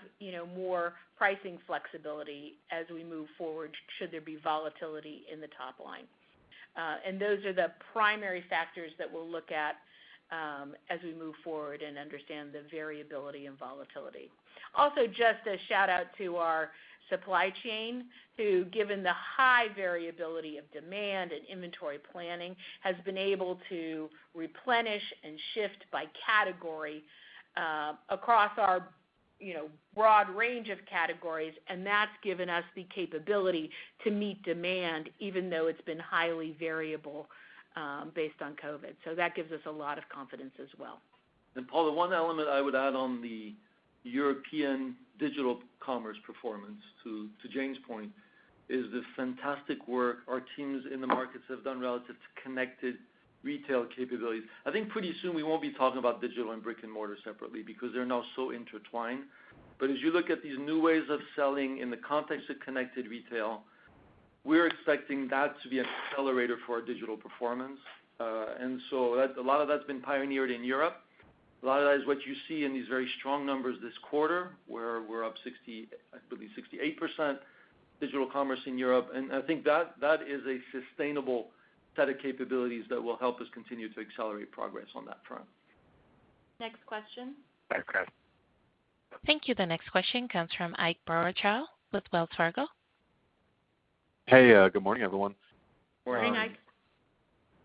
more pricing flexibility as we move forward should there be volatility in the top line. And those are the primary factors that we'll look at as we move forward and understand the variability and volatility. Also, just a shout out to our supply chain, who, given the high variability of demand and inventory planning, has been able to replenish and shift by category across our broad range of categories, and that's given us the capability to meet demand, even though it's been highly variable based on COVID. So that gives us a lot of confidence as well. And Paul, the one element I would add on the European digital commerce performance, to Jane's point, is the fantastic work our teams in the markets have done relative to connected retail capabilities. I think pretty soon we won't be talking about digital and brick and mortar separately because they're now so intertwined. But as you look at these new ways of selling in the context of connected retail, we're expecting that to be an accelerator for our digital performance. And so a lot of that's been pioneered in Europe. A lot of that is what you see in these very strong numbers this quarter, where we're up 68% digital commerce in Europe. And I think that is a sustainable set of capabilities that will help us continue to accelerate progress on that front. Next question. Thanks, guys. Thank you. The next question comes from Ike Boruchow with Wells Fargo. Hey, good morning, everyone. Morning, Ike.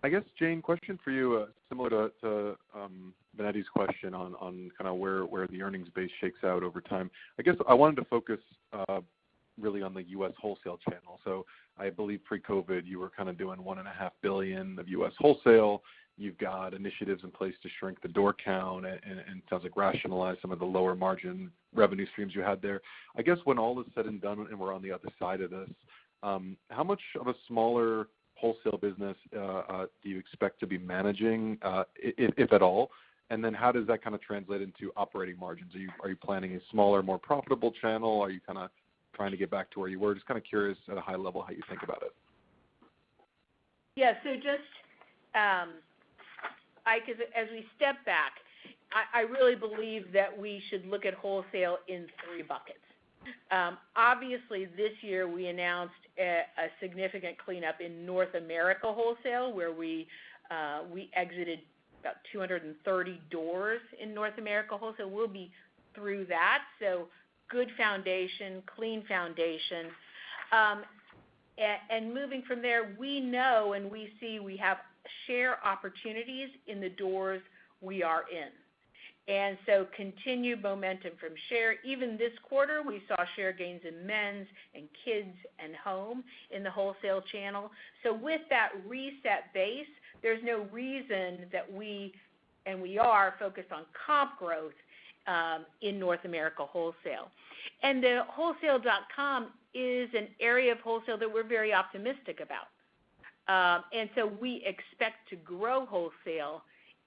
I guess, Jane, question for you, similar to Benetti's question on kind of where the earnings base shakes out over time. I guess I wanted to focus really on the U.S. wholesale channel. So I believe pre-COVID you were kind of doing $1.5 billion of U.S. wholesale. You've got initiatives in place to shrink the door count and sounds like rationalize some of the lower margin revenue streams you had there. I guess when all is said and done and we're on the other side of this, how much of a smaller wholesale business do you expect to be managing, if at all? And then how does that kind of translate into operating margins? Are you planning a smaller, more profitable channel? Are you kind of trying to get back to where you were? Just kind of curious at a high level how you think about it. Yeah, so just, Ike, as we step back, I really believe that we should look at wholesale in three buckets. Obviously, this year we announced a significant cleanup in North America wholesale, where we exited about 230 doors in North America wholesale. We'll be through that, so good foundation, clean foundation. And moving from there, we know and we see we have share opportunities in the doors we are in. And so continued momentum from share. Even this quarter, we saw share gains in men's and kids and home in the wholesale channel. So with that reset base, there's no reason that we are focused on comp growth in North America wholesale. And the wholesale.com is an area of wholesale that we're very optimistic about. And so we expect to grow wholesale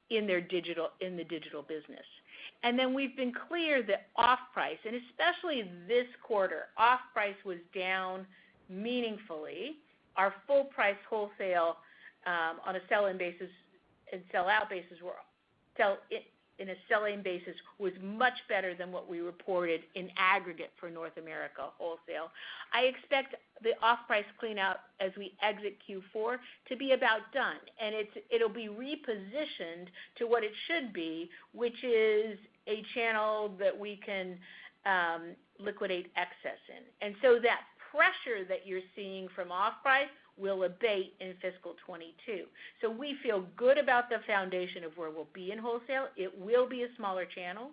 in the digital business. And then we've been clear that off-price, and especially this quarter, off-price was down meaningfully. Our full-price wholesale on a sell-in basis and sell-out basis in a sell-in basis was much better than what we reported in aggregate for North America wholesale. I expect the off-price cleanup as we exit Q4 to be about done, and it'll be repositioned to what it should be, which is a channel that we can liquidate excess in. And so that pressure that you're seeing from off-price will abate in fiscal 22. So we feel good about the foundation of where we'll be in wholesale. It will be a smaller channel.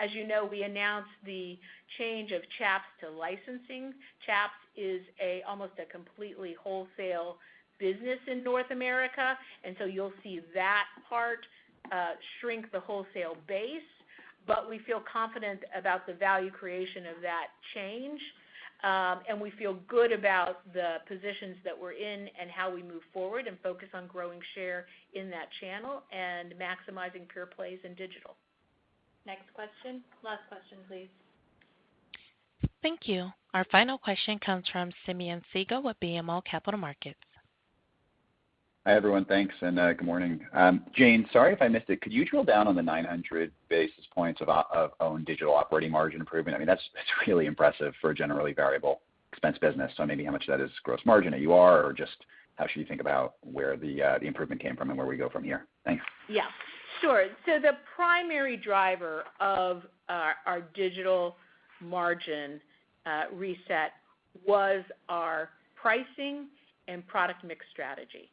As you know, we announced the change of Chaps to licensing. Chaps is almost a completely wholesale business in North America, and so you'll see that part shrink the wholesale base, but we feel confident about the value creation of that change. And we feel good about the positions that we're in and how we move forward and focus on growing share in that channel and maximizing pure plays in digital. Next question. Last question, please. Thank you. Our final question comes from Simeon Siegel with BMO Capital Markets. Hi, everyone. Thanks, and good morning. Jane, sorry if I missed it. Could you drill down on the 900 basis points of own digital operating margin improvement? I mean, that's really impressive for a generally variable expense business. So maybe how much of that is gross margin at UR, or just how should you think about where the improvement came from and where we go from here? Thanks. Yeah, sure. So the primary driver of our digital margin reset was our pricing and product mix strategy.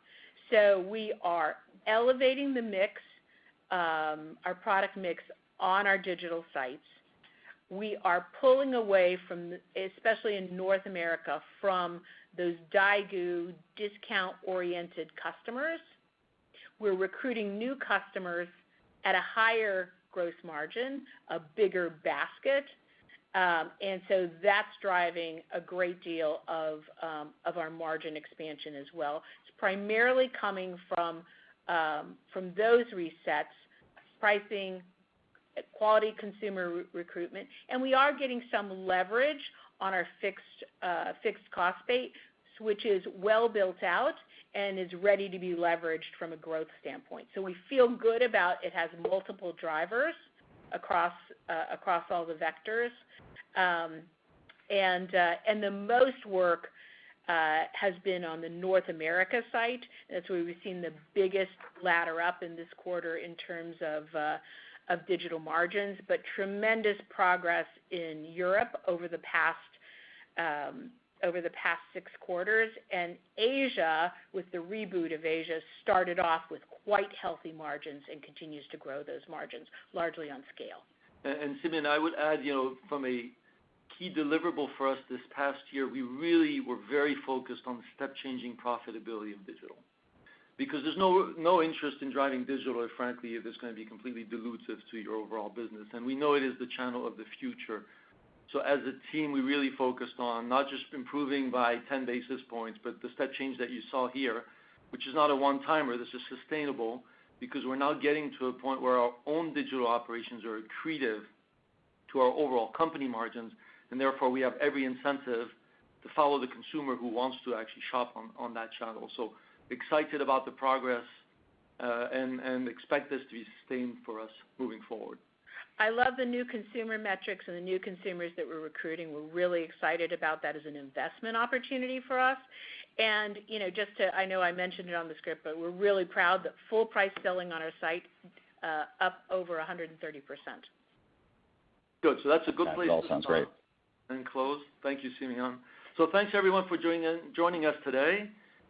So we are elevating the mix, our product mix on our digital sites. We are pulling away from, especially in North America, from those Daigou discount-oriented customers. We're recruiting new customers at a higher gross margin, a bigger basket, and so that's driving a great deal of our margin expansion as well. It's primarily coming from those resets, pricing, quality consumer recruitment, and we are getting some leverage on our fixed cost base, which is well built out and is ready to be leveraged from a growth standpoint. So we feel good about it has multiple drivers across all the vectors, and the most work has been on the North America site. That's where we've seen the biggest ladder up in this quarter in terms of digital margins, but tremendous progress in Europe over the past 6 quarters. And Asia, with the reboot of Asia, started off with quite healthy margins and continues to grow those margins, largely on scale. And Simeon, I would add, from a key deliverable for us this past year, we really were very focused on step-changing profitability of digital. Because there's no interest in driving digital if, frankly, it's going to be completely dilutive to your overall business. And we know it is the channel of the future. So as a team, we really focused on not just improving by 10 basis points, but the step change that you saw here, which is not a one-timer. This is sustainable because we're now getting to a point where our own digital operations are accretive to our overall company margins, and therefore we have every incentive to follow the consumer who wants to actually shop on that channel. So excited about the progress and expect this to be sustained for us moving forward. I love the new consumer metrics and the new consumers that we're recruiting. We're really excited about that as an investment opportunity for us. And, I know I mentioned it on the script, but we're really proud that full price selling on our site up over 130%. Good. So that's a good place to start. Sounds great. And close. Thank you, Simeon. So thanks everyone for joining us today.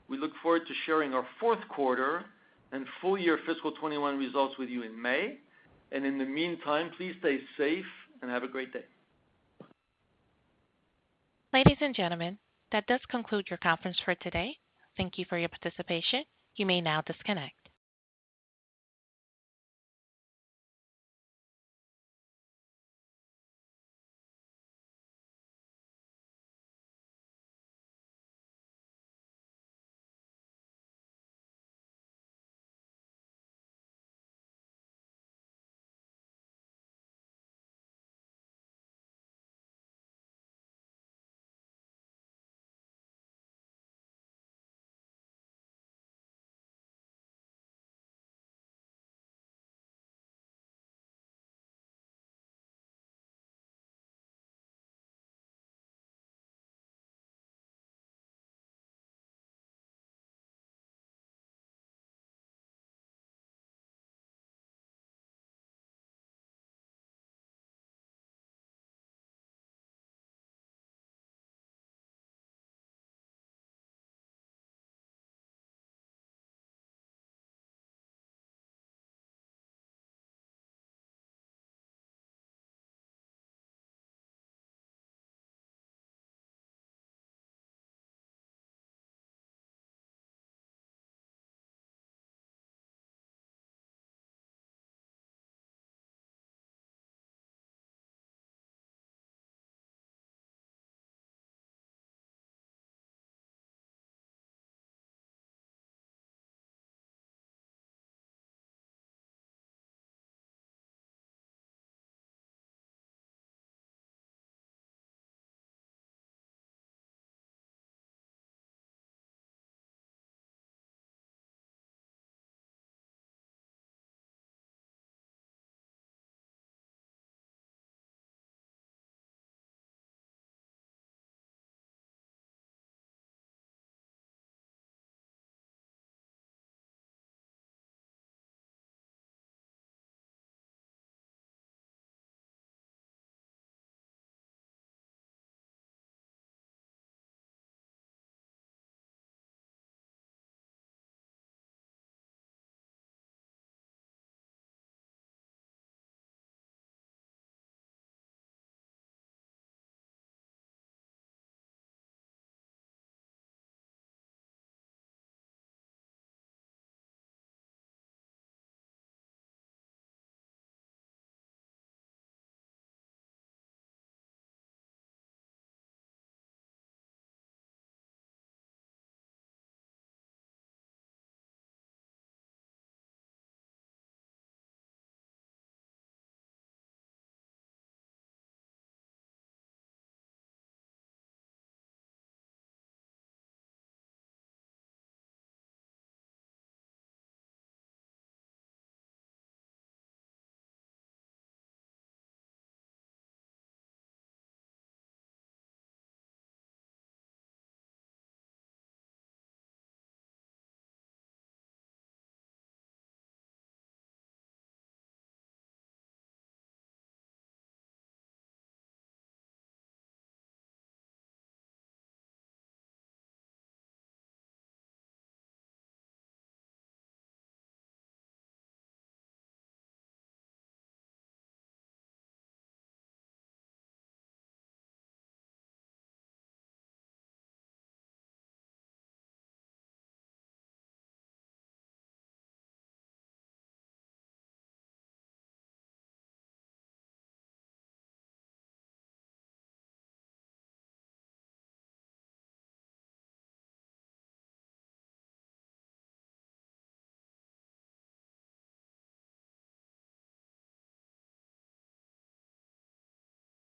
We look forward to sharing our fourth quarter and full year fiscal 21 results with you in May. And in the meantime, please stay safe and have a great day. Ladies and gentlemen, that does conclude your conference for today. Thank you for your participation. You may now disconnect.